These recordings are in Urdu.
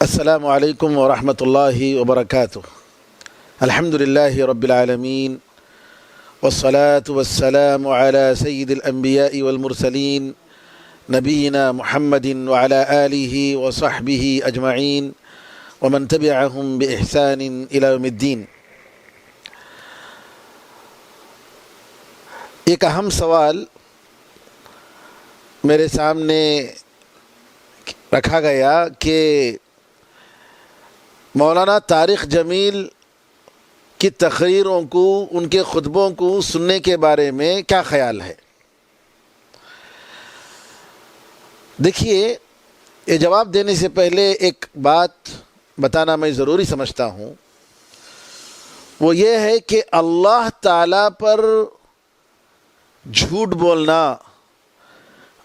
السلام علیکم ورحمۃ اللہ وبرکاتہ۔ الحمد للہ رب العالمین والصلاة والسلام علی سید الانبیاء والمرسلین نبینا محمد وعلی آلہ وصحبہ اجمعین ومن تبعہم بإحسان الی یوم الدین۔ ایک اہم سوال میرے سامنے رکھا گیا کہ مولانا طارق جمیل کی تقریروں کو، ان کے خطبوں کو سننے کے بارے میں کیا خیال ہے؟ دیکھیے، یہ جواب دینے سے پہلے ایک بات بتانا میں ضروری سمجھتا ہوں، وہ یہ ہے کہ اللہ تعالیٰ پر جھوٹ بولنا،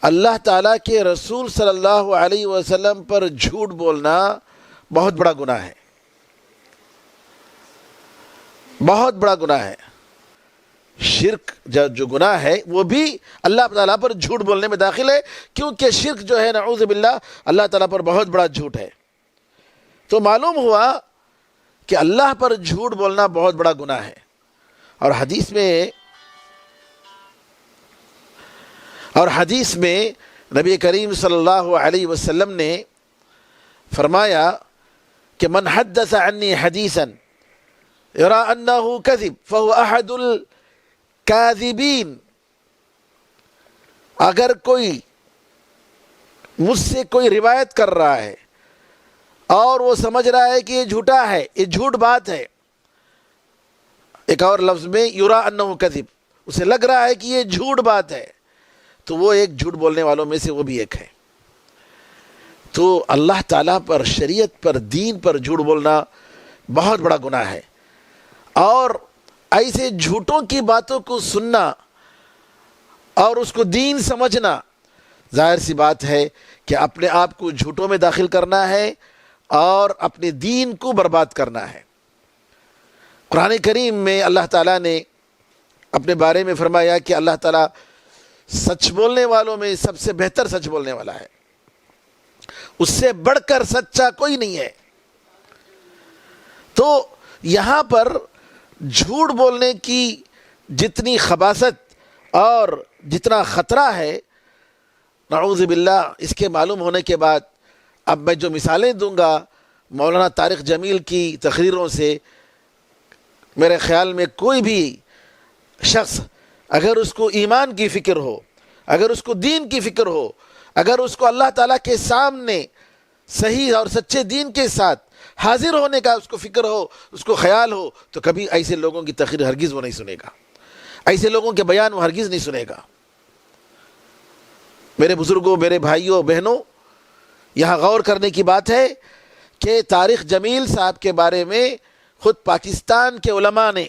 اللہ تعالیٰ کے رسول صلی اللہ علیہ وسلم پر جھوٹ بولنا بہت بڑا گناہ ہے، بہت بڑا گناہ ہے۔ شرک جو گناہ ہے وہ بھی اللہ تعالیٰ پر جھوٹ بولنے میں داخل ہے، کیونکہ شرک جو ہے نعوذ باللہ اللہ تعالیٰ پر بہت بڑا جھوٹ ہے۔ تو معلوم ہوا کہ اللہ پر جھوٹ بولنا بہت بڑا گناہ ہے، اور حدیث میں نبی کریم صلی اللہ علیہ وسلم نے فرمایا کہ من حدث عنی حدیثا یرا انہ کذب فہو احد الکاذبین، اگر کوئی مجھ سے کوئی روایت کر رہا ہے اور وہ سمجھ رہا ہے کہ یہ جھوٹا ہے، یہ جھوٹ بات ہے، ایک اور لفظ میں یرا انہ کذب، اسے لگ رہا ہے کہ یہ جھوٹ بات ہے، تو وہ ایک جھوٹ بولنے والوں میں سے وہ بھی ایک ہے۔ تو اللہ تعالیٰ پر، شریعت پر، دین پر جھوٹ بولنا بہت بڑا گناہ ہے، اور ایسے جھوٹوں کی باتوں کو سننا اور اس کو دین سمجھنا، ظاہر سی بات ہے کہ اپنے آپ کو جھوٹوں میں داخل کرنا ہے اور اپنے دین کو برباد کرنا ہے۔ قرآن کریم میں اللہ تعالیٰ نے اپنے بارے میں فرمایا کہ اللہ تعالیٰ سچ بولنے والوں میں سب سے بہتر سچ بولنے والا ہے، اس سے بڑھ کر سچا کوئی نہیں ہے۔ تو یہاں پر جھوٹ بولنے کی جتنی خباثت اور جتنا خطرہ ہے، نعوذ باللہ، اس کے معلوم ہونے کے بعد اب میں جو مثالیں دوں گا مولانا طارق جمیل کی تقریروں سے، میرے خیال میں کوئی بھی شخص اگر اس کو ایمان کی فکر ہو، اگر اس کو دین کی فکر ہو، اگر اس کو اللہ تعالیٰ کے سامنے صحیح اور سچے دین کے ساتھ حاضر ہونے کا اس کو فکر ہو، اس کو خیال ہو، تو کبھی ایسے لوگوں کی تقریر ہرگز وہ نہیں سنے گا، ایسے لوگوں کے بیان وہ ہرگز نہیں سنے گا۔ میرے بزرگوں، میرے بھائیوں، بہنوں، یہاں غور کرنے کی بات ہے کہ طارق جمیل صاحب کے بارے میں خود پاکستان کے علماء نے،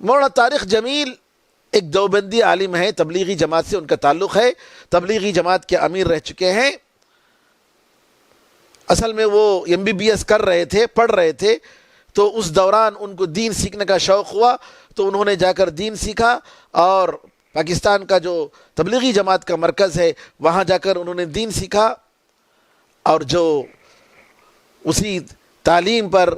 مولانا طارق جمیل ایک دیوبندی عالم ہیں، تبلیغی جماعت سے ان کا تعلق ہے، تبلیغی جماعت کے امیر رہ چکے ہیں۔ اصل میں وہ MBBS کر رہے تھے، پڑھ رہے تھے، تو اس دوران ان کو دین سیکھنے کا شوق ہوا، تو انہوں نے جا کر دین سیکھا، اور پاکستان کا جو تبلیغی جماعت کا مرکز ہے وہاں جا کر انہوں نے دین سیکھا، اور جو اسی تعلیم پر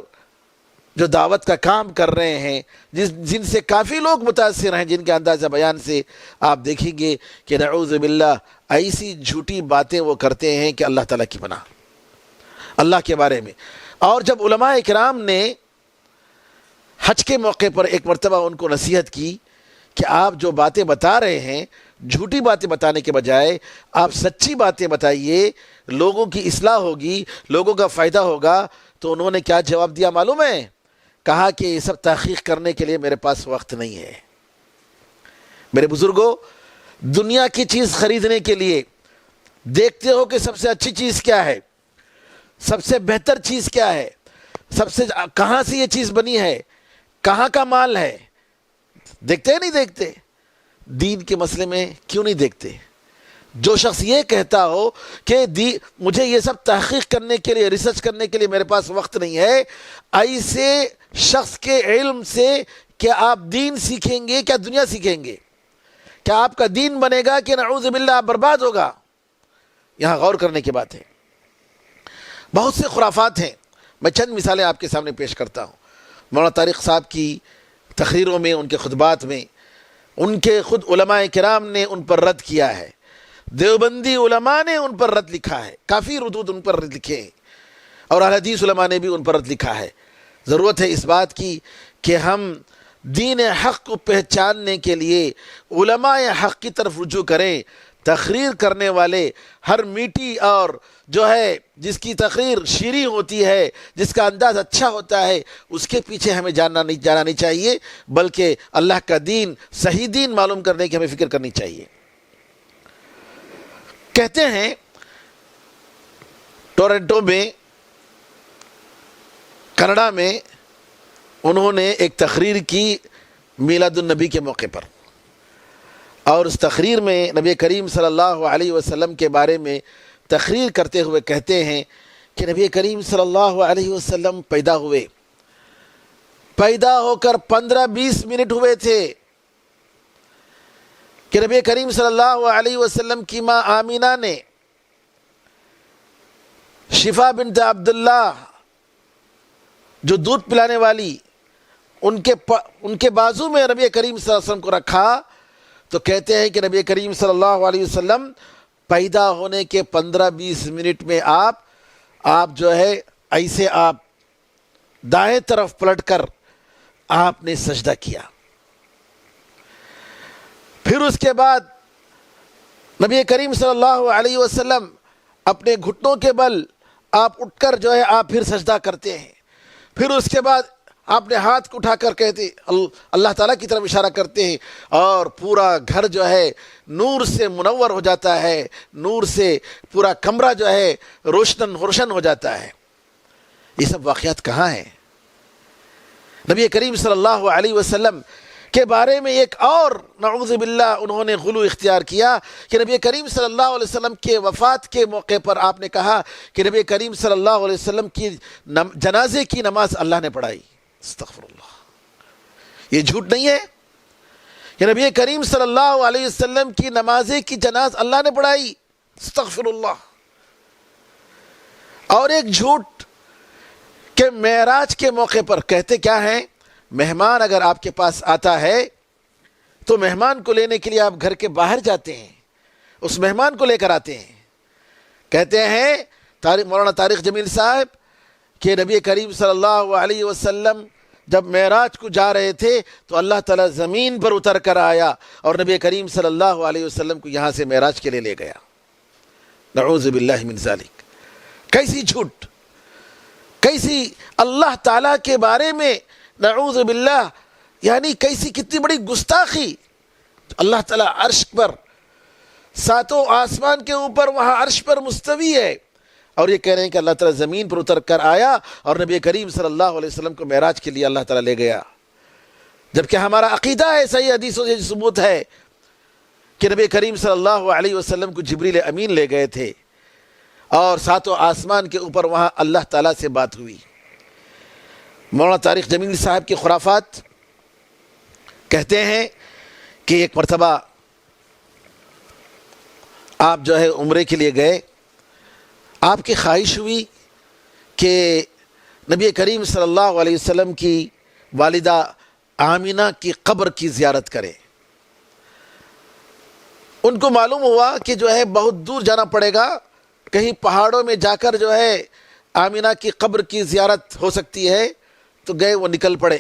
جو دعوت کا کام کر رہے ہیں، جن سے کافی لوگ متاثر ہیں، جن کے انداز بیان سے آپ دیکھیں گے کہ نعوذ باللہ ایسی جھوٹی باتیں وہ کرتے ہیں کہ اللہ تعالیٰ کی پناہ، اللہ کے بارے میں۔ اور جب علماء اکرام نے حج کے موقع پر ایک مرتبہ ان کو نصیحت کی کہ آپ جو باتیں بتا رہے ہیں، جھوٹی باتیں بتانے کے بجائے آپ سچی باتیں بتائیے، لوگوں کی اصلاح ہوگی، لوگوں کا فائدہ ہوگا، تو انہوں نے کیا جواب دیا معلوم ہے؟ کہا کہ یہ سب تحقیق کرنے کے لیے میرے پاس وقت نہیں ہے۔ میرے بزرگوں، دنیا کی چیز خریدنے کے لیے دیکھتے ہو کہ سب سے اچھی چیز کیا ہے، سب سے بہتر چیز کیا ہے، کہاں سے یہ چیز بنی ہے، کہاں کا مال ہے، دیکھتے نہیں دیکھتے؟ دین کے مسئلے میں کیوں نہیں دیکھتے؟ جو شخص یہ کہتا ہو کہ مجھے یہ سب تحقیق کرنے کے لیے، ریسرچ کرنے کے لیے میرے پاس وقت نہیں ہے، ایسے شخص کے علم سے کیا آپ دین سیکھیں گے، کیا دنیا سیکھیں گے؟ کیا آپ کا دین بنے گا کہ نعوذ باللہ آپ برباد ہوگا؟ یہاں غور کرنے کی بات ہے۔ بہت سے خرافات ہیں. میں چند مثالیں آپ کے سامنے پیش کرتا ہوں. مولانا طارق صاحب کی تقریروں میں، ان کے خطبات میں، ان کے خود علماء کرام نے ان پر رد کیا ہے. دیوبندی علماء نے ان پر رد لکھا ہے، کافی ردود ان پر رد لکھے ہیں، اور اہل حدیث علماء نے بھی ان پر رد لکھا ہے. ضرورت ہے اس بات کی کہ ہم دین حق کو پہچاننے کے لیے علماء حق کی طرف رجوع کریں. تقریر کرنے والے ہر میٹھی اور جو ہے جس کی تقریر شیریں ہوتی ہے، جس کا انداز اچھا ہوتا ہے، اس کے پیچھے ہمیں جانا نہیں چاہیے، بلکہ اللہ کا دین، صحیح دین معلوم کرنے کی ہمیں فکر کرنی چاہیے. کہتے ہیں ٹورنٹو میں، کینیڈا میں، انہوں نے ایک تقریر کی میلاد النبی کے موقع پر، اور اس تقریر میں نبی کریم صلی اللہ علیہ وسلم کے بارے میں تقریر کرتے ہوئے کہتے ہیں کہ نبی کریم صلی اللہ علیہ وسلم پیدا ہوئے، پیدا ہو کر 15-20 منٹ ہوئے تھے کہ نبی کریم صلی اللہ علیہ وسلم کی ماں آمینہ نے شفا بنت عبداللہ جو دودھ پلانے والی، ان کے بازو میں نبی کریم صلی اللہ علیہ وسلم کو رکھا، تو کہتے ہیں کہ نبی کریم صلی اللہ علیہ وسلم پیدا ہونے کے 15-20 منٹ میں آپ جو ہے ایسے آپ دائیں طرف پلٹ کر آپ نے سجدہ کیا. پھر اس کے بعد نبی کریم صلی اللہ علیہ وسلم اپنے گھٹنوں کے بل آپ اٹھ کر جو ہے آپ پھر سجدہ کرتے ہیں. پھر اس کے بعد آپ نے ہاتھ کو اٹھا کر کہتے اللہ تعالیٰ کی طرف اشارہ کرتے ہیں، اور پورا گھر جو ہے نور سے منور ہو جاتا ہے، نور سے پورا کمرہ جو ہے روشن ہو جاتا ہے. یہ سب واقعات کہاں ہیں؟ نبی کریم صلی اللہ علیہ وسلم کے بارے میں ایک اور نعوذ باللہ انہوں نے غلو اختیار کیا کہ نبی کریم صلی اللہ علیہ وسلم کے وفات کے موقع پر آپ نے کہا کہ نبی کریم صلی اللہ علیہ وسلم کی جنازے کی نماز اللہ نے پڑھائی. استغفر اللہ. یہ جھوٹ نہیں ہے کہ نبی کریم صلی اللہ علیہ وسلم کی نمازے کی جناز اللہ نے پڑھائی. استغفر اللہ. اور ایک جھوٹ کہ معراج کے موقع پر کہتے کیا ہیں، مہمان اگر آپ کے پاس آتا ہے تو مہمان کو لینے کے لیے آپ گھر کے باہر جاتے ہیں، اس مہمان کو لے کر آتے ہیں. کہتے ہیں مولانا طارق جمیل صاحب کہ نبی کریم صلی اللہ علیہ وسلم جب معراج کو جا رہے تھے تو اللہ تعالیٰ زمین پر اتر کر آیا اور نبی کریم صلی اللہ علیہ وسلم کو یہاں سے معراج کے لیے لے گیا. نعوذ باللہ من ذالک. کیسی جھوٹ، کیسی اللہ تعالیٰ کے بارے میں نعوذ باللہ، یعنی کتنی بڑی گستاخی. اللہ تعالیٰ عرش پر، ساتوں آسمان کے اوپر وہاں عرش پر مستوی ہے، اور یہ کہہ رہے ہیں کہ اللہ تعالیٰ زمین پر اتر کر آیا اور نبی کریم صلی اللہ علیہ وسلم کو معراج کے لیے اللہ تعالیٰ لے گیا. جبکہ ہمارا عقیدہ ہے، صحیح حدیثوں سے ثبوت ہے کہ نبی کریم صلی اللہ علیہ وسلم کو جبریل امین لے گئے تھے اور ساتوں آسمان کے اوپر وہاں اللہ تعالیٰ سے بات ہوئی. مولانا طارق جمیل صاحب کی خرافات کہتے ہیں کہ ایک مرتبہ آپ جو ہے عمرے کے لیے گئے، آپ کی خواہش ہوئی کہ نبی کریم صلی اللہ علیہ وسلم کی والدہ آمینہ کی قبر کی زیارت کریں. ان کو معلوم ہوا کہ جو ہے بہت دور جانا پڑے گا، کہیں پہاڑوں میں جا کر جو ہے آمینہ کی قبر کی زیارت ہو سکتی ہے. تو گئے، وہ نکل پڑے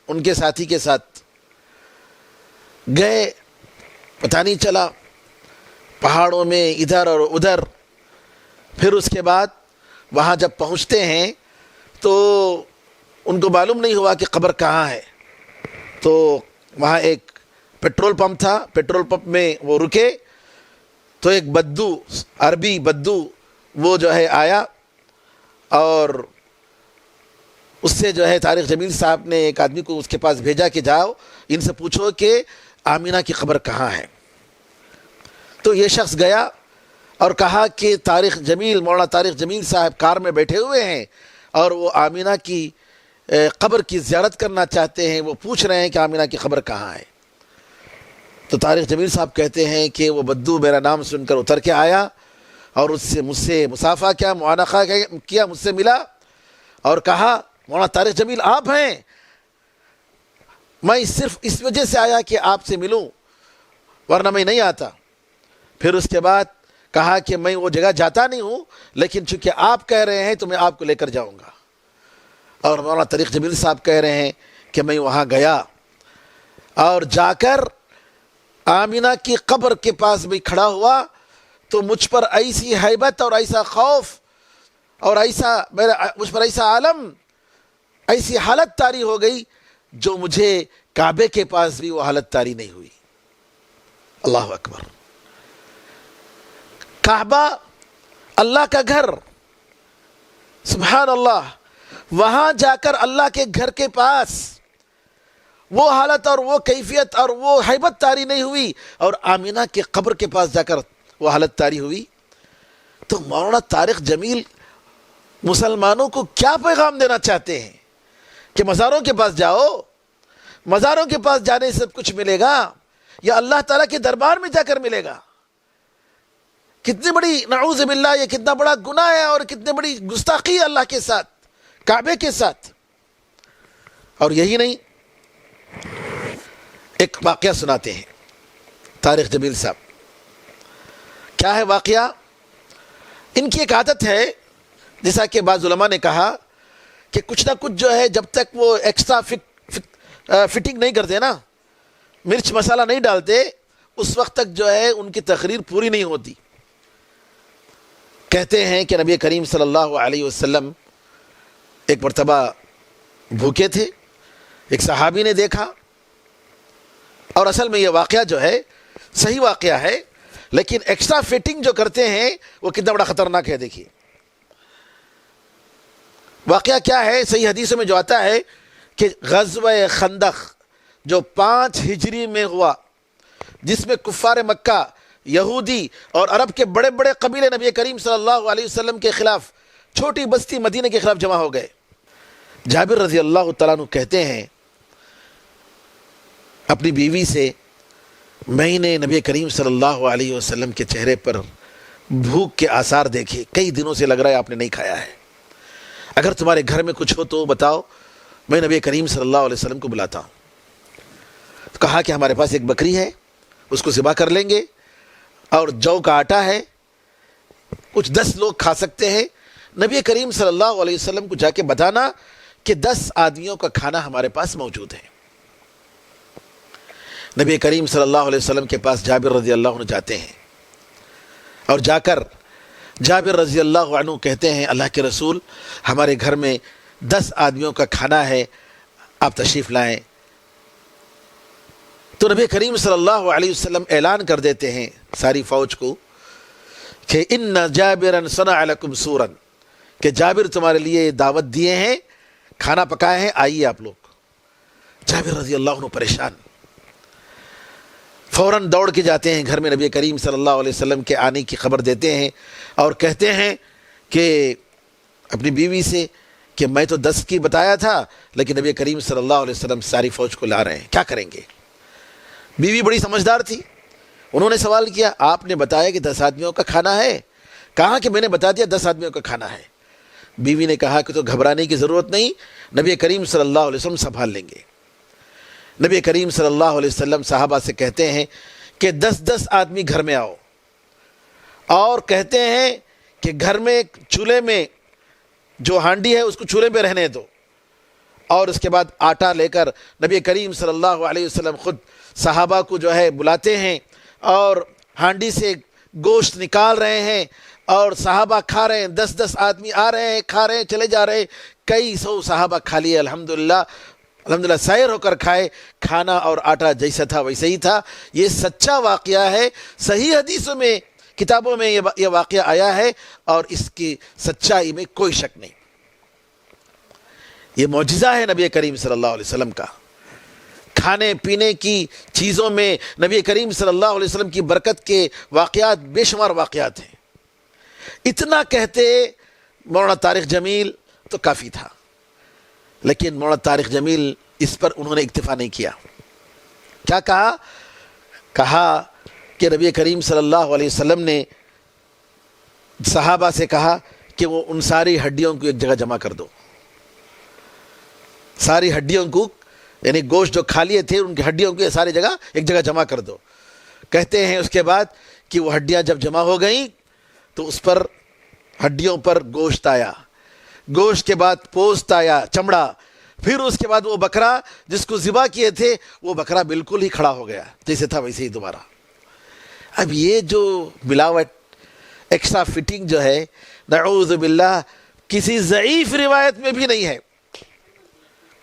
ان کے ساتھی کے ساتھ. گئے، پتہ نہیں چلا، پہاڑوں میں ادھر اور ادھر. پھر اس کے بعد وہاں جب پہنچتے ہیں تو ان کو معلوم نہیں ہوا کہ قبر کہاں ہے. تو وہاں ایک پیٹرول پمپ تھا، پیٹرول پمپ میں وہ رکے تو ایک بدو، عربی بدو، وہ جو ہے آیا اور اس سے جو ہے طارق جمیل صاحب نے ایک آدمی کو اس کے پاس بھیجا کہ جاؤ ان سے پوچھو کہ آمینہ کی قبر کہاں ہے. تو یہ شخص گیا اور کہا کہ مولانا طارق جمیل صاحب کار میں بیٹھے ہوئے ہیں اور وہ آمینہ کی قبر کی زیارت کرنا چاہتے ہیں، وہ پوچھ رہے ہیں کہ آمینہ کی قبر کہاں ہے. تو طارق جمیل صاحب کہتے ہیں کہ وہ بدو میرا نام سن کر اتر کے آیا اور اس سے مجھ سے مصافحہ کیا، معانقہ کیا، مجھ سے ملا اور کہا مولانا طارق جمیل آپ ہیں، میں صرف اس وجہ سے آیا کہ آپ سے ملوں، ورنہ میں نہیں آتا۔ پھر اس کے بعد کہا کہ میں وہ جگہ جاتا نہیں ہوں، لیکن چونکہ آپ کہہ رہے ہیں تو میں آپ کو لے کر جاؤں گا۔ اور مولانا طارق جمیل صاحب کہہ رہے ہیں کہ میں وہاں گیا اور جا کر آمینہ کی قبر کے پاس بھی کھڑا ہوا تو مجھ پر ایسی ہیبت اور ایسا خوف اور مجھ پر ایسا عالم، ایسی حالت طاری ہو گئی جو مجھے کعبے کے پاس بھی وہ حالت طاری نہیں ہوئی۔ اللہ اکبر۔ کعبہ اللہ کا گھر، سبحان اللہ، وہاں جا کر اللہ کے گھر کے پاس وہ حالت اور وہ کیفیت اور وہ ہیبت طاری نہیں ہوئی، اور آمینہ کے قبر کے پاس جا کر وہ حالت طاری ہوئی۔ تو مولانا طارق جمیل مسلمانوں کو کیا پیغام دینا چاہتے ہیں کہ مزاروں کے پاس جاؤ، مزاروں کے پاس جانے سے سب کچھ ملے گا یا اللہ تعالیٰ کے دربار میں جا کر ملے گا؟ کتنی بڑی نعوذ باللہ، یہ کتنا بڑا گناہ ہے اور کتنی بڑی گستاخی ہے اللہ کے ساتھ، کعبے کے ساتھ۔ اور یہی نہیں، ایک واقعہ سناتے ہیں طارق جمیل صاحب۔ کیا ہے واقعہ؟ ان کی ایک عادت ہے، جیسا کہ بعض علماء نے کہا کہ کچھ نہ کچھ جو ہے جب تک وہ ایکسٹرا فٹنگ نہیں کرتے نا، مرچ مسالہ نہیں ڈالتے، اس وقت تک جو ہے ان کی تقریر پوری نہیں ہوتی۔ کہتے ہیں کہ نبی کریم صلی اللہ علیہ وسلم ایک مرتبہ بھوکے تھے، ایک صحابی نے دیکھا، اور اصل میں یہ واقعہ جو ہے صحیح واقعہ ہے، لیکن ایکسٹرا فٹنگ جو کرتے ہیں وہ کتنا بڑا خطرناک ہے۔ دیکھیے واقعہ کیا ہے، صحیح حدیثوں میں جو آتا ہے کہ غزوہ خندق جو 5 ہجری میں ہوا، جس میں کفار مکہ، یہودی اور عرب کے بڑے بڑے قبیلے نبی کریم صلی اللہ علیہ وسلم کے خلاف، چھوٹی بستی مدینہ کے خلاف جمع ہو گئے۔ جابر رضی اللہ تعالیٰ عنہ کہتے ہیں اپنی بیوی سے، میں نے نبی کریم صلی اللہ علیہ وسلم کے چہرے پر بھوک کے آثار دیکھے، کئی دنوں سے لگ رہا ہے آپ نے نہیں کھایا ہے، اگر تمہارے گھر میں کچھ ہو تو بتاؤ، میں نبی کریم صلی اللہ علیہ وسلم کو بلاتا ہوں۔ تو کہا کہ ہمارے پاس ایک بکری ہے، اس کو ذبح کر لیں گے، اور جو کا آٹا ہے، کچھ 10 لوگ کھا سکتے ہیں۔ نبی کریم صلی اللہ علیہ وسلم کو جا کے بتانا کہ 10 آدمیوں کا کھانا ہمارے پاس موجود ہے۔ نبی کریم صلی اللہ علیہ وسلم کے پاس جابر رضی اللہ عنہ جاتے ہیں، اور جا کر جابر رضی اللہ عنہ کہتے ہیں اللہ کے رسول، ہمارے گھر میں 10 آدمیوں کا کھانا ہے، آپ تشریف لائیں۔ تو نبی کریم صلی اللہ علیہ وسلم اعلان کر دیتے ہیں ساری فوج کو کہ ان جابرا صنع لکم سورا، کہ جابر تمہارے لیے دعوت دیے ہیں، کھانا پکائے ہیں، آئیے آپ لوگ۔ جابر رضی اللہ عنہ پریشان، فوراً دوڑ کے جاتے ہیں گھر میں، نبی کریم صلی اللہ علیہ وسلم کے آنے کی خبر دیتے ہیں، اور کہتے ہیں کہ اپنی بیوی سے کہ میں تو 10 کی بتایا تھا، لیکن نبی کریم صلی اللہ علیہ وسلم ساری فوج کو لا رہے ہیں، کیا کریں گے؟ بیوی بڑی سمجھدار تھی، انہوں نے سوال کیا، آپ نے بتایا کہ 10 آدمیوں کا کھانا ہے، کہا کہ میں نے بتا دیا 10 آدمیوں کا کھانا ہے۔ بیوی نے کہا کہ تو گھبرانے کی ضرورت نہیں، نبی کریم صلی اللہ علیہ وسلم سنبھال لیں گے۔ نبی کریم صلی اللہ علیہ وسلم صحابہ سے کہتے ہیں کہ 10 آدمی گھر میں آؤ، اور کہتے ہیں کہ گھر میں چولہے میں جو ہانڈی ہے اس کو چولہے پہ رہنے دو، اور اس کے بعد آٹا لے کر نبی کریم صلی اللہ علیہ وسلم خود صحابہ کو جو ہے بلاتے ہیں، اور ہانڈی سے گوشت نکال رہے ہیں، اور صحابہ کھا رہے ہیں، 10 آدمی آ رہے ہیں، کھا رہے ہیں، چلے جا رہے ہیں، کئی سو صحابہ کھا لیے، الحمدللہ سیر ہو کر کھائے، کھانا اور آٹا جیسا تھا ویسے ہی تھا۔ یہ سچا واقعہ ہے، صحیح حدیثوں میں، کتابوں میں یہ واقعہ آیا ہے، اور اس کی سچائی میں کوئی شک نہیں۔ یہ معجزہ ہے نبی کریم صلی اللہ علیہ وسلم کا۔ کھانے پینے کی چیزوں میں نبی کریم صلی اللہ علیہ وسلم کی برکت کے واقعات بے شمار واقعات ہیں۔ اتنا کہتے مولانا طارق جمیل تو کافی تھا، لیکن مولانا طارق جمیل اس پر انہوں نے اکتفا نہیں کیا۔ کیا کہا؟ کہا کہ نبی کریم صلی اللہ علیہ وسلم نے صحابہ سے کہا کہ وہ ان ساری ہڈیوں کو ایک جگہ جمع کر دو. ساری ہڈیوں کو یعنی گوشت جو کھا لیے تھے ان کی ہڈیوں کو ساری جگہ ایک جگہ جمع کر دو. کہتے ہیں اس کے بعد کہ وہ ہڈیاں جب جمع ہو گئیں تو اس پر ہڈیوں پر گوشت آیا, گوشت کے بعد پوست آیا, چمڑا, پھر اس کے بعد وہ بکرا جس کو ذبح کیے تھے وہ بکرا بالکل ہی کھڑا ہو گیا, جیسے تھا ویسے ہی دوبارہ. اب یہ جو ملاوٹ ایکسٹرا فٹنگ جو ہے نعوذ باللہ کسی ضعیف روایت میں بھی نہیں ہے.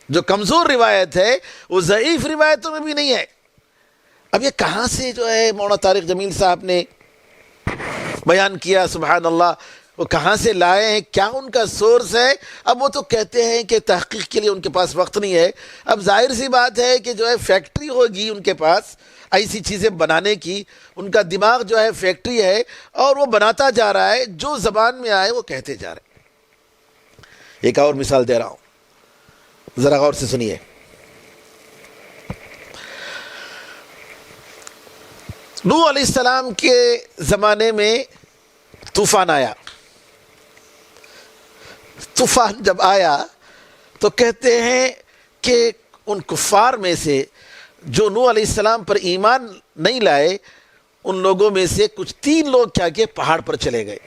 جو کمزور روایت ہے وہ ضعیف روایتوں میں بھی نہیں ہے. اب یہ کہاں سے جو ہے مولانا طارق جمیل صاحب نے بیان کیا, سبحان اللہ, وہ کہاں سے لائے ہیں, کیا ان کا سورس ہے؟ اب وہ تو کہتے ہیں کہ تحقیق کے لیے ان کے پاس وقت نہیں ہے. اب ظاہر سی بات ہے کہ جو ہے فیکٹری ہوگی ان کے پاس ایسی چیزیں بنانے کی, ان کا دماغ جو ہے فیکٹری ہے اور وہ بناتا جا رہا ہے, جو زبان میں آئے وہ کہتے جا رہے ہیں. ایک اور مثال دے رہا ہوں, ذرا غور سے سنیے. نوح علیہ السلام کے زمانے میں طوفان آیا. طوفان جب آیا تو کہتے ہیں کہ ان کفار میں سے جو نوح علیہ السلام پر ایمان نہیں لائے ان لوگوں میں سے کچھ 3 لوگ کیا کہ پہاڑ پر چلے گئے.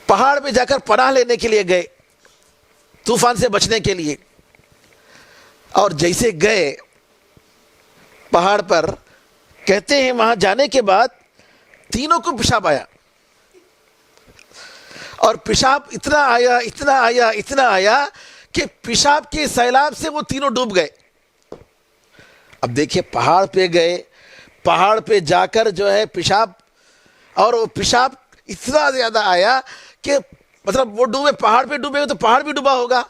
پہاڑ پہ جا کر پناہ لینے کے لیے گئے, طوفان سے بچنے کے لیے. اور جیسے گئے پہاڑ پر, کہتے ہیں وہاں جانے کے بعد تینوں کو پیشاب آیا, اور پیشاب اتنا آیا اتنا آیا اتنا آیا کہ پیشاب کے سیلاب سے وہ تینوں ڈوب گئے. اب دیکھیے پہاڑ پہ گئے, پہاڑ پہ جا کر جو ہے پیشاب, اور وہ پیشاب اتنا زیادہ آیا کہ مطلب وہ ڈوبے, پہاڑ پہ ڈوبے تو پہاڑ بھی ڈوبا ہوگا.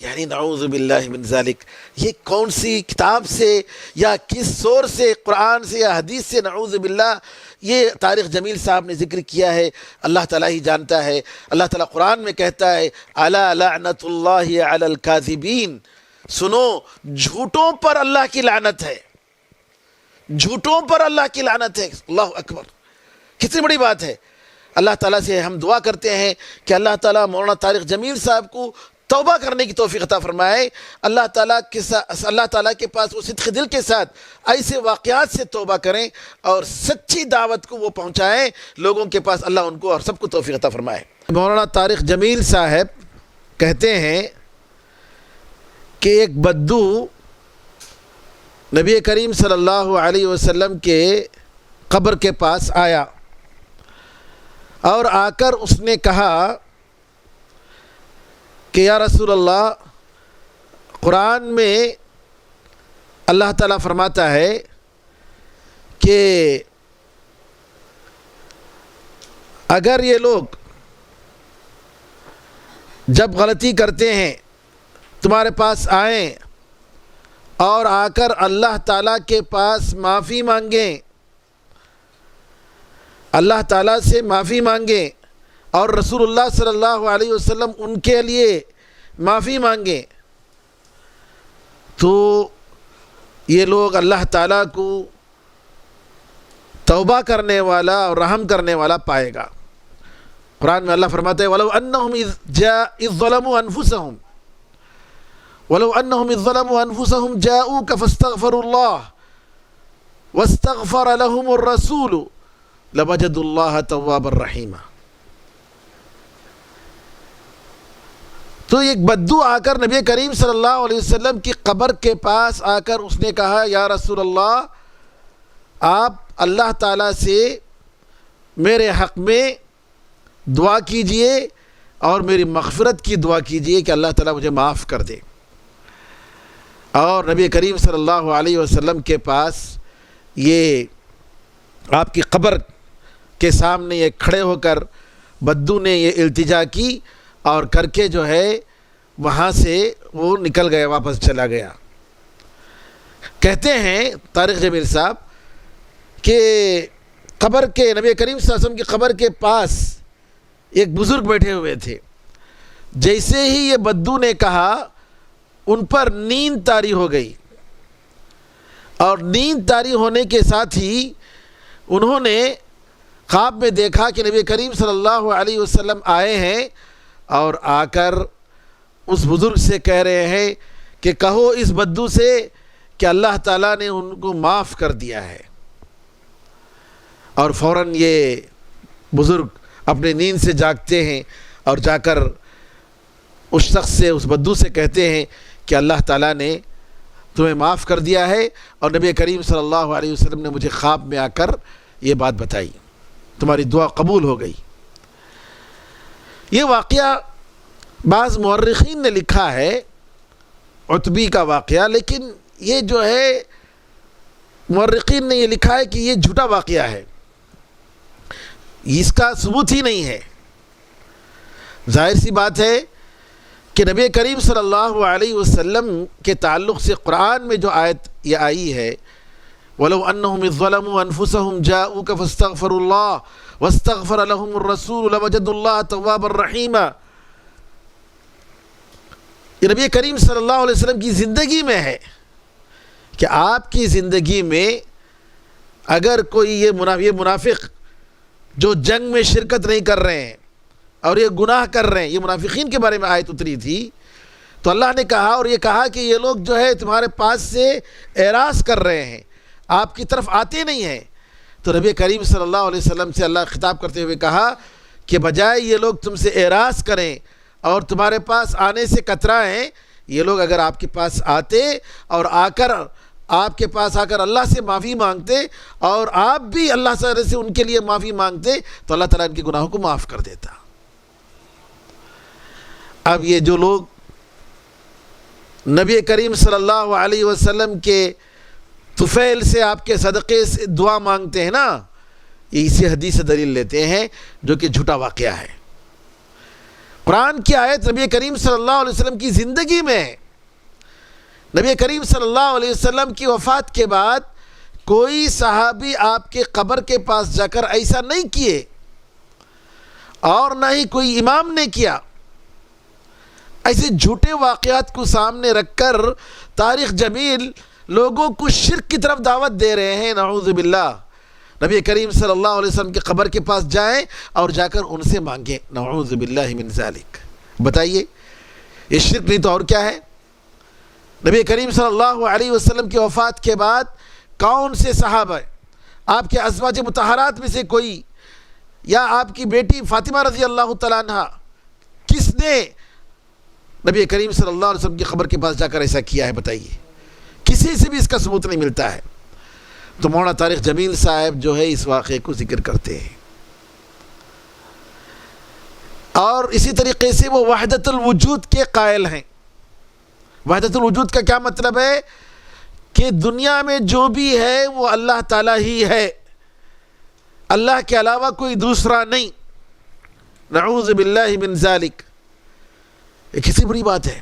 یعنی نعوذ باللہ من ذالک, یہ کون سی کتاب سے یا کس سورس سے, قرآن سے یا حدیث سے نعوذ باللہ یہ طارق جمیل صاحب نے ذکر کیا ہے؟ اللہ تعالیٰ ہی جانتا ہے. اللہ تعالیٰ قرآن میں کہتا ہے الا لعنت اللہ علی الکاذبین, سنو جھوٹوں پر اللہ کی لعنت ہے, جھوٹوں پر اللہ کی لعنت ہے. اللہ اکبر, کتنی بڑی بات ہے. اللہ تعالیٰ سے ہم دعا کرتے ہیں کہ اللہ تعالیٰ مولانا طارق جمیل صاحب کو توبہ کرنے کی توفیق عطا فرمائے. اللہ تعالیٰ کے پاس وہ صدق دل کے ساتھ ایسے واقعات سے توبہ کریں اور سچی دعوت کو وہ پہنچائیں لوگوں کے پاس. اللہ ان کو اور سب کو توفیق عطا فرمائے. مولانا طارق جمیل صاحب کہتے ہیں کہ ایک بدو نبی کریم صلی اللہ علیہ وسلم کے قبر کے پاس آیا اور آ کر اس نے کہا کہ یا رسول اللہ, قرآن میں اللہ تعالیٰ فرماتا ہے کہ اگر یہ لوگ جب غلطی کرتے ہیں تمہارے پاس آئیں اور آ کر اللہ تعالیٰ کے پاس معافی مانگیں, اللہ تعالیٰ سے معافی مانگیں اور رسول اللہ صلی اللہ علیہ وسلم ان کے لیے معافی مانگیں, تو یہ لوگ اللہ تعالیٰ کو توبہ کرنے والا اور رحم کرنے والا پائے گا. قرآن میں اللہ فرماتا ہے وَلَوْ أَنَّهُمْ إِذْ ظَلَمُوا أَنفُسَهُمْ وَلَوْ أَنَّهُمْ إِذْ ظَلَمُوا أَنفُسَهُمْ جَاءُوكَ فَاسْتَغْفَرُوا اللَّهَ وَاسْتَغْفَرَ لَهُمُ الرَّسُولُ لَوَجَدُوا اللَّهَ تَوَّابًا رَحِيمًا. تو ایک بدو آ کر نبی کریم صلی اللہ علیہ وسلم کی قبر کے پاس آ کر اس نے کہا یا رسول اللہ, آپ اللہ تعالیٰ سے میرے حق میں دعا کیجئے اور میری مغفرت کی دعا کیجئے کہ اللہ تعالیٰ مجھے معاف کر دے. اور نبی کریم صلی اللہ علیہ وسلم کے پاس یہ آپ کی قبر کے سامنے یہ کھڑے ہو کر بدو نے یہ التجا کی اور کر کے جو ہے وہاں سے وہ نکل گیا, واپس چلا گیا. کہتے ہیں طارق جمیل صاحب کہ قبر کے نبی کریم صلی اللہ علیہ وسلم کی قبر کے پاس ایک بزرگ بیٹھے ہوئے تھے. جیسے ہی یہ بدو نے کہا ان پر نیند طاری ہو گئی, اور نیند طاری ہونے کے ساتھ ہی انہوں نے خواب میں دیکھا کہ نبی کریم صلی اللہ علیہ وسلم آئے ہیں اور آ کر اس بزرگ سے کہہ رہے ہیں کہ کہو اس بدو سے کہ اللہ تعالیٰ نے ان کو معاف کر دیا ہے. اور فوراً یہ بزرگ اپنے نیند سے جاگتے ہیں اور جا کر اس شخص سے، اس بدو سے کہتے ہیں کہ اللہ تعالیٰ نے تمہیں معاف کر دیا ہے اور نبی کریم صلی اللہ علیہ وسلم نے مجھے خواب میں آ کر یہ بات بتائی، تمہاری دعا قبول ہو گئی. یہ واقعہ بعض مورخین نے لکھا ہے، عتبی کا واقعہ، لیکن یہ جو ہے مورخین نے یہ لکھا ہے کہ یہ جھوٹا واقعہ ہے، اس کا ثبوت ہی نہیں ہے. ظاہر سی بات ہے کہ نبی کریم صلی اللہ علیہ وسلم کے تعلق سے قرآن میں جو آیت یہ آئی ہے وَلَوْ أَنَّهُمْ إِذْ ظَلَمُوا أَنفُسَهُمْ جَاءُوكَ فَاسْتَغْفَرُوا اللَّهَ وَاسْتَغْفَرَ لَهُمُ الرَّسُولُ لَوَجَدُوا اللَّهَ تَوَّابًا رَحِيمًا. یہ نبی کریم صلی اللہ علیہ وسلم کی زندگی میں ہے کہ آپ کی زندگی میں اگر کوئی یہ منافق جو جنگ میں شرکت نہیں کر رہے ہیں اور یہ گناہ کر رہے ہیں، یہ منافقین کے بارے میں آیت اتری تھی، تو اللہ نے کہا اور یہ کہا کہ یہ لوگ جو ہے تمہارے پاس سے اعراض کر رہے ہیں، آپ کی طرف آتے نہیں ہیں. تو نبی کریم صلی اللہ علیہ وسلم سے اللہ خطاب کرتے ہوئے کہا کہ بجائے یہ لوگ تم سے اعراض کریں اور تمہارے پاس آنے سے کترائیں، یہ لوگ اگر آپ کے پاس آتے اور آپ کے پاس آ کر اللہ سے معافی مانگتے اور آپ بھی اللہ سے ان کے لیے معافی مانگتے تو اللہ تعالیٰ ان کے گناہوں کو معاف کر دیتا. اب یہ جو لوگ نبی کریم صلی اللہ علیہ وسلم کے طفیل سے، آپ کے صدقے سے دعا مانگتے ہیں نا، یہ اسی حدیث سے دلیل لیتے ہیں جو کہ جھوٹا واقعہ ہے. قرآن کی آیت نبی کریم صلی اللہ علیہ وسلم کی زندگی میں ہے. نبی کریم صلی اللہ علیہ وسلم کی وفات کے بعد کوئی صحابی آپ کے قبر کے پاس جا کر ایسا نہیں کیے اور نہ ہی کوئی امام نے کیا. ایسے جھوٹے واقعات کو سامنے رکھ کر تاریخ جمیل لوگوں کو شرک کی طرف دعوت دے رہے ہیں. نعوذ باللہ. نبی کریم صلی اللہ علیہ وسلم کے قبر کے پاس جائیں اور جا کر ان سے مانگیں. نعوذ باللہ من ذالک. بتائیے یہ شرک نہیں تو اور کیا ہے؟ نبی کریم صلی اللہ علیہ وسلم کی وفات کے بعد کون سے صحابہ، آپ کے ازواج مطہرات میں سے کوئی یا آپ کی بیٹی فاطمہ رضی اللہ تعالیٰ عنہ، کس نے نبی کریم صلی اللہ علیہ وسلم کی قبر کے پاس جا کر ایسا کیا ہے؟ بتائیے. کسی سے بھی اس کا ثبوت نہیں ملتا ہے. تو مولانا طارق جمیل صاحب جو ہے اس واقعے کو ذکر کرتے ہیں اور اسی طریقے سے وہ وحدت الوجود کے قائل ہیں. وحدت الوجود کا کیا مطلب ہے؟ کہ دنیا میں جو بھی ہے وہ اللہ تعالیٰ ہی ہے، اللہ کے علاوہ کوئی دوسرا نہیں. نعوذ باللہ من ذالک. یہ کسی بری بات ہے.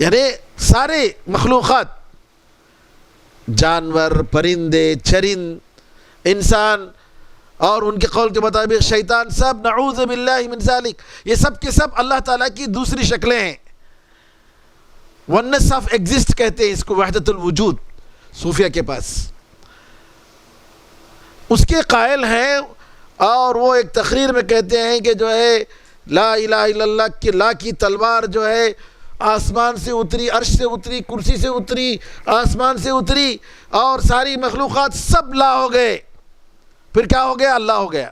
یعنی سارے مخلوقات، جانور، پرندے، چرند، انسان اور ان کے قول کے مطابق شیطان، سب نعوذ باللہ من ذالک، یہ سب کے سب اللہ تعالیٰ کی دوسری شکلیں ہیں. ونس آف ایگزسٹ کہتے ہیں اس کو، وحدت الوجود صوفیہ کے پاس. اس کے قائل ہیں اور وہ ایک تقریر میں کہتے ہیں کہ جو ہے لا الہ الا اللہ کی لا کی تلوار جو ہے آسمان سے اتری، عرش سے اتری، کرسی سے اتری، آسمان سے اتری اور ساری مخلوقات سب لا ہو گئے. پھر کیا ہو گیا؟ اللہ ہو گیا.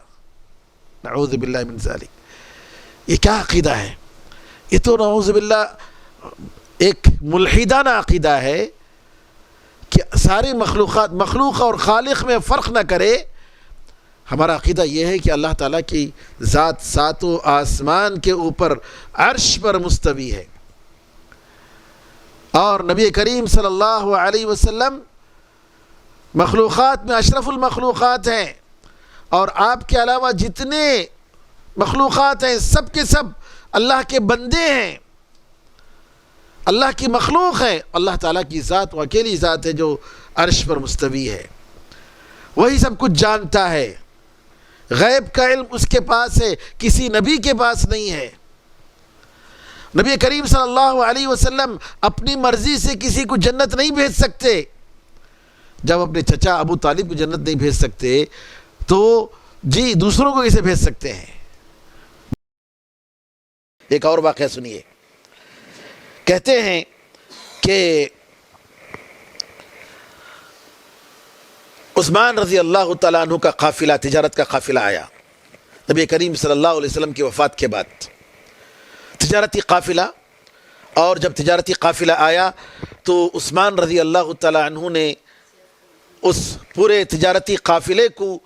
نعوذ باللہ من ذالک. یہ کیا عقیدہ ہے؟ یہ تو نعوذ باللہ ایک ملحدانہ عقیدہ ہے کہ ساری مخلوقات، مخلوق اور خالق میں فرق نہ کرے. ہمارا عقیدہ یہ ہے کہ اللہ تعالیٰ کی ذات ساتوں آسمان کے اوپر عرش پر مستوی ہے اور نبی کریم صلی اللہ علیہ وسلم مخلوقات میں اشرف المخلوقات ہیں اور آپ کے علاوہ جتنے مخلوقات ہیں سب کے سب اللہ کے بندے ہیں، اللہ کی مخلوق ہیں. اللہ تعالیٰ کی ذات وہ اکیلی ذات ہے جو عرش پر مستوی ہے، وہی سب کچھ جانتا ہے. غیب کا علم اس کے پاس ہے، کسی نبی کے پاس نہیں ہے. نبی کریم صلی اللہ علیہ وسلم اپنی مرضی سے کسی کو جنت نہیں بھیج سکتے. جب اپنے چچا ابو طالب کو جنت نہیں بھیج سکتے تو جی دوسروں کو کیسے بھیج سکتے ہیں؟ ایک اور واقعہ سنیے. کہتے ہیں کہ عثمان رضی اللہ تعالیٰ عنہ کا قافلہ، تجارت کا قافلہ آیا نبی کریم صلی اللہ علیہ وسلم کی وفات کے بعد. تجارتی قافلہ، اور جب تجارتی قافلہ آیا تو عثمان رضی اللہ تعالیٰ عنہ نے اس پورے تجارتی قافلے کو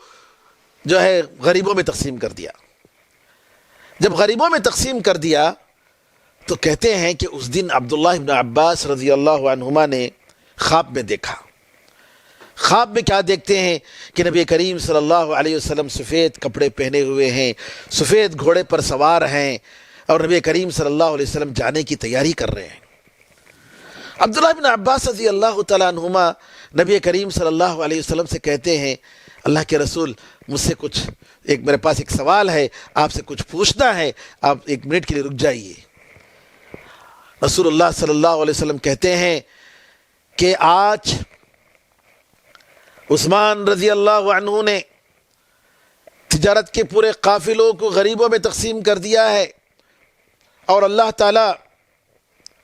جو ہے غریبوں میں تقسیم کر دیا. جب غریبوں میں تقسیم کر دیا تو کہتے ہیں کہ اس دن عبداللہ بن عباس رضی اللہ عنہما نے خواب میں دیکھا. خواب میں کیا دیکھتے ہیں کہ نبی کریم صلی اللہ علیہ وسلم سفید کپڑے پہنے ہوئے ہیں، سفید گھوڑے پر سوار ہیں، اور نبی کریم صلی اللہ علیہ وسلم جانے کی تیاری کر رہے ہیں. عبداللہ بن عباس رضی اللہ تعالیٰ عنہما نبی کریم صلی اللہ علیہ وسلم سے کہتے ہیں اللہ کے رسول مجھ سے کچھ میرے پاس ایک سوال ہے، آپ سے کچھ پوچھنا ہے، آپ 1 منٹ کے لیے رک جائیے. رسول اللہ صلی اللہ علیہ وسلم کہتے ہیں کہ آج عثمان رضی اللہ عنہ نے تجارت کے پورے قافلوں کو غریبوں میں تقسیم کر دیا ہے، اور اللہ تعالیٰ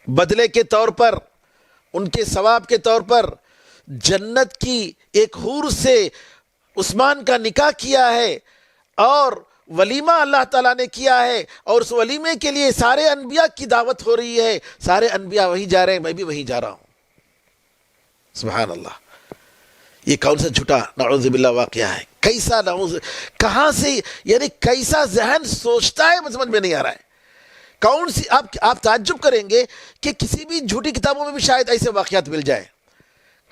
بدلے کے طور پر، ان کے ثواب کے طور پر جنت کی ایک حور سے عثمان کا نکاح کیا ہے، اور ولیمہ اللہ تعالیٰ نے کیا ہے، اور اس ولیمے کے لیے سارے انبیاء کی دعوت ہو رہی ہے، سارے انبیاء وہیں جا رہے ہیں، میں بھی وہیں جا رہا ہوں. سبحان اللہ. یہ کون سا جھوٹا نعوذ باللہ واقعہ ہے؟ کیسا کہاں سے، یعنی کیسا ذہن سوچتا ہے سمجھ میں نہیں آ رہا ہے. کون سی آپ تعجب کریں گے کہ کسی بھی جھوٹی کتابوں میں بھی شاید ایسے واقعات مل جائے.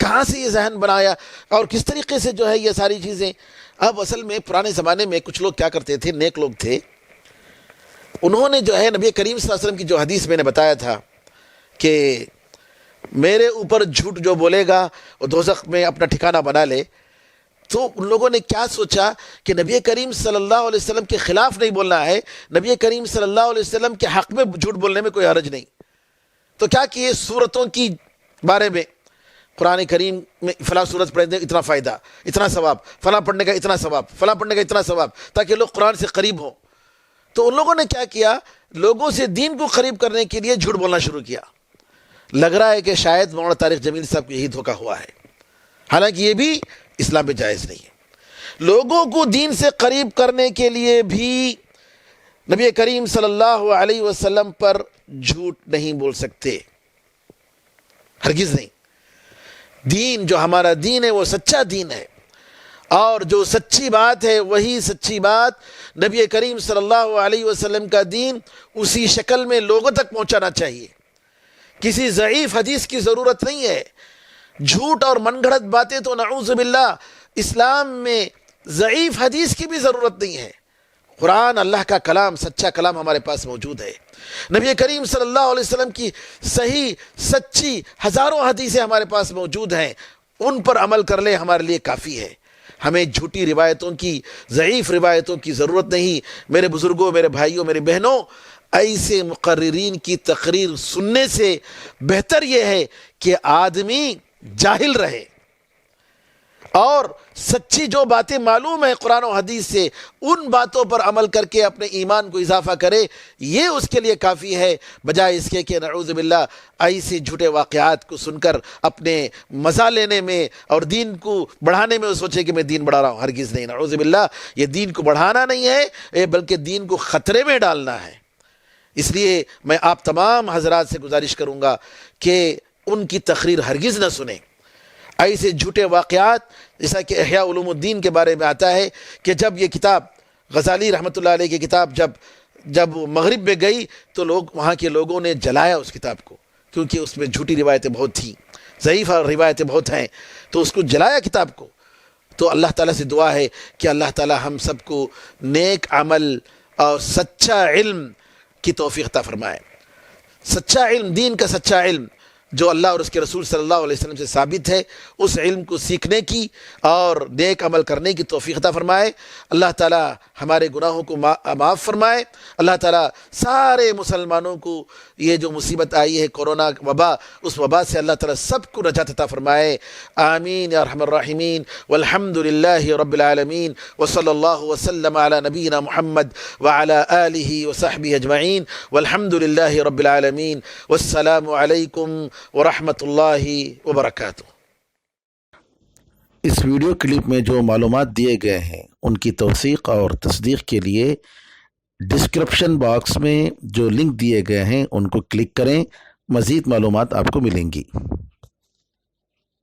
کہاں سے یہ ذہن بنایا اور کس طریقے سے جو ہے یہ ساری چیزیں. اب اصل میں پرانے زمانے میں کچھ لوگ کیا کرتے تھے، نیک لوگ تھے، انہوں نے جو ہے نبی کریم صلی اللہ علیہ وسلم کی جو حدیث میں نے بتایا تھا کہ میرے اوپر جھوٹ جو بولے گا وہ دوزخ میں اپنا ٹھکانہ بنا لے، تو ان لوگوں نے کیا سوچا کہ نبی کریم صلی اللہ علیہ وسلم کے خلاف نہیں بولنا ہے، نبی کریم صلی اللہ علیہ وسلم کے حق میں جھوٹ بولنے میں کوئی حرج نہیں. تو کیا کیے، صورتوں کی بارے میں قرآن کریم میں فلاں صورت پڑھنے اتنا فائدہ، اتنا ثواب، فلاں پڑھنے کا اتنا ثواب، فلاں پڑھنے کا اتنا ثواب، تاکہ لوگ قرآن سے قریب ہوں. تو ان لوگوں نے کیا کیا، لوگوں سے دین کو قریب کرنے کے لیے جھوٹ بولنا شروع کیا. لگ رہا ہے کہ شاید مولانا طارق جمیل صاحب کو یہی دھوکہ ہوا ہے، حالانکہ یہ بھی اسلام میں جائز نہیں ہے. لوگوں کو دین سے قریب کرنے کے لیے بھی نبی کریم صلی اللہ علیہ وسلم پر جھوٹ نہیں بول سکتے، ہرگز نہیں. دین جو ہمارا دین ہے وہ سچا دین ہے، اور جو سچی بات ہے وہی سچی بات نبی کریم صلی اللہ علیہ وسلم کا دین اسی شکل میں لوگوں تک پہنچانا چاہیے. کسی ضعیف حدیث کی ضرورت نہیں ہے. جھوٹ اور من گھڑت باتیں تو نعوذ باللہ اسلام میں ضعیف حدیث کی بھی ضرورت نہیں ہے. قرآن اللہ کا کلام، سچا کلام ہمارے پاس موجود ہے. نبی کریم صلی اللہ علیہ وسلم کی صحیح سچی ہزاروں حدیثیں ہمارے پاس موجود ہیں، ان پر عمل کر لے ہمارے لیے کافی ہے. ہمیں جھوٹی روایتوں کی، ضعیف روایتوں کی ضرورت نہیں. میرے بزرگوں، میرے بھائیوں، میرے بہنوں، ایسے مقررین کی تقریر سننے سے بہتر یہ ہے کہ آدمی جاہل رہے اور سچی جو باتیں معلوم ہیں قرآن و حدیث سے ان باتوں پر عمل کر کے اپنے ایمان کو اضافہ کرے. یہ اس کے لیے کافی ہے، بجائے اس کے کہ نعوذ باللہ ایسے جھوٹے واقعات کو سن کر اپنے مزہ لینے میں اور دین کو بڑھانے میں وہ سوچے کہ میں دین بڑھا رہا ہوں. ہرگز نہیں، نعوذ باللہ. یہ دین کو بڑھانا نہیں ہے بلکہ دین کو خطرے میں ڈالنا ہے. اس لیے میں آپ تمام حضرات سے گزارش کروں گا کہ ان کی تقریر ہرگز نہ سنیں. ایسے جھوٹے واقعات، جیسا کہ احیاء علوم الدین کے بارے میں آتا ہے کہ جب یہ کتاب غزالی رحمۃ اللہ علیہ کی کتاب جب مغرب میں گئی تو وہاں کے لوگوں نے جلایا اس کتاب کو، کیونکہ اس میں جھوٹی روایتیں بہت تھیں، ضعیف روایتیں بہت ہیں، تو اس کو جلایا کتاب کو. تو اللہ تعالیٰ سے دعا ہے کہ اللہ تعالیٰ ہم سب کو نیک عمل اور سچا علم کی توفیق عطا فرمائے. سچا علم، دین کا سچا علم جو اللہ اور اس کے رسول صلی اللہ علیہ وسلم سے ثابت ہے، اس علم کو سیکھنے کی اور نیک عمل کرنے کی توفیق عطا فرمائے۔ اللہ تعالی ہمارے گناہوں کو معاف فرمائے۔ اللہ تعالی سارے مسلمانوں کو یہ جو مصیبت آئی ہے کورونا وبا، اس وبا سے اللہ تعالی سب کو نجات عطا فرمائے۔ آمین یا ارحم الراحمین، والحمد للہ رب العالمین، وصلی اللہ وسلم علی نبینا محمد وعلی آلہ وصحبہ اجمعین، والحمد للہ رب العالمین، والسلام علیکم ورحمۃ اللہ وبرکاتہ۔ اس ویڈیو کلپ میں جو معلومات دیے گئے ہیں ان کی توثیق اور تصدیق کے لیے ڈسکرپشن باکس میں جو لنک دیے گئے ہیں ان کو کلک کریں، مزید معلومات آپ کو ملیں گی۔